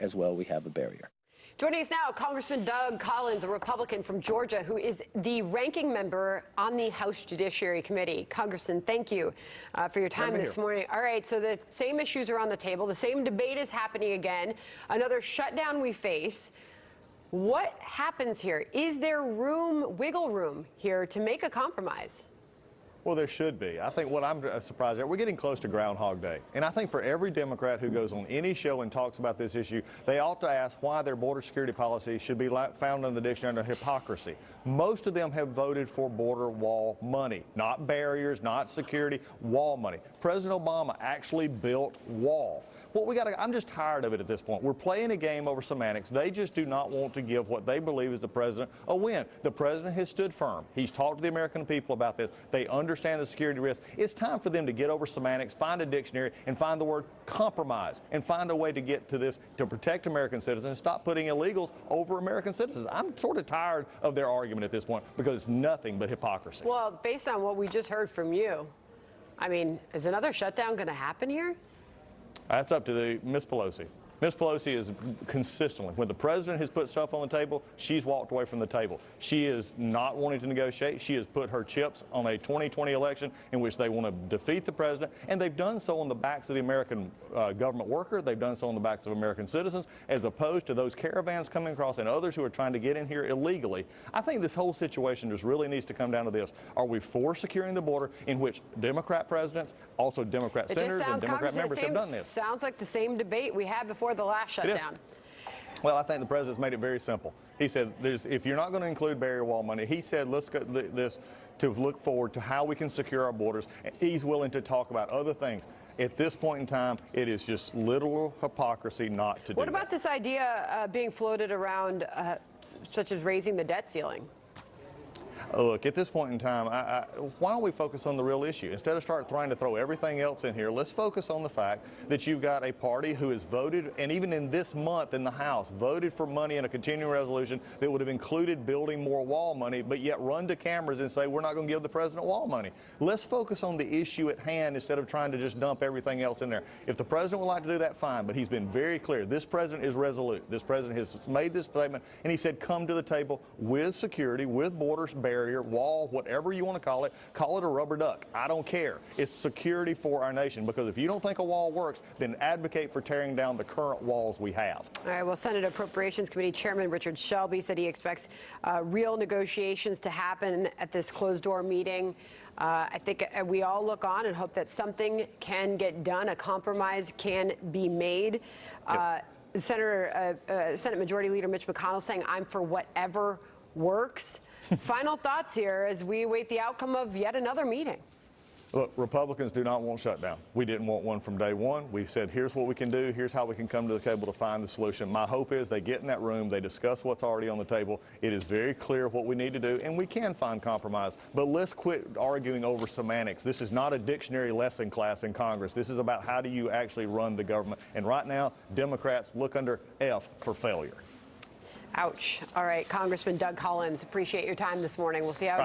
as well, we have a barrier. Joining us now, Congressman Doug Collins, a Republican from Georgia, who is the ranking member on the House Judiciary Committee. Congressman, thank you for your time this morning. All right, so the same issues are on the table. The same debate is happening again. Another shutdown we face. What happens here? Is there wiggle room here to make a compromise? Well, there should be. I think what I'm surprised at, we're getting close to Groundhog Day. And I think for every Democrat who goes on any show and talks about this issue, they ought to ask why their border security policy should be found in the dictionary under hypocrisy. Most of them have voted for border wall money, not barriers, not security, wall money. President Obama actually built wall. I'm just tired of it at this point. We're playing a game over semantics. They just do not want to give what they believe is the president a win. The president has stood firm. He's talked to the American people about this. They understand the security risks. It's time for them to get over semantics, find a dictionary, and find the word compromise, and find a way to get to this to protect American citizens and stop putting illegals over American citizens. I'm sort of tired of their argument at this point because it's nothing but hypocrisy. Well, based on what we just heard from you, I mean, is another shutdown going to happen here? That's up to Ms. Pelosi. Ms. Pelosi is consistently, when the president has put stuff on the table, she's walked away from the table. She is not wanting to negotiate. She has put her chips on a 2020 election in which they want to defeat the president, and they've done so on the backs of the American government worker. They've done so on the backs of American citizens, as opposed to those caravans coming across and others who are trying to get in here illegally. I think this whole situation just really needs to come down to this. Are we for securing the border, in which Democrat presidents, also Democrat senators and Democrat members have done this? Sounds like the same debate we had before the last shutdown. Well, I think the president's made it very simple. He said, if you're not going to include barrier wall money, he said, let's go this to look forward to how we can secure our borders. He's willing to talk about other things. At this point in time, it is just literal hypocrisy not to do that. What about this idea being floated around, such as raising the debt ceiling? Look, at this point in time, why don't we focus on the real issue? Instead of trying to throw everything else in here, let's focus on the fact that you've got a party who has voted, and even in this month in the House, voted for money in a continuing resolution that would have included building more wall money, but yet run to cameras and say, we're not going to give the president wall money. Let's focus on the issue at hand instead of trying to just dump everything else in there. If the president would like to do that, fine, but he's been very clear. This president is resolute. This president has made this statement, and he said, come to the table with security, with borders, barrier, wall, whatever you want to call it a rubber duck. I don't care. It's security for our nation, because if you don't think a wall works, then advocate for tearing down the current walls we have. All right, well, Senate Appropriations Committee Chairman Richard Shelby said he expects real negotiations to happen at this closed-door meeting. I think we all look on and hope that something can get done, a compromise can be made. Yep. Senate Majority Leader Mitch McConnell saying, I'm for whatever works. Final thoughts here as we await the outcome of yet another meeting. Look, Republicans do not want shutdown. We didn't want one from day one. We've said, here's what we can do. Here's how we can come to the table to find the solution. My hope is they get in that room. They discuss what's already on the table. It is very clear what we need to do, and we can find compromise. But let's quit arguing over semantics. This is not a dictionary lesson class in Congress. This is about how do you actually run the government. And right now, Democrats look under F for failure. Ouch. All right, Congressman Doug Collins, appreciate your time this morning. We'll see how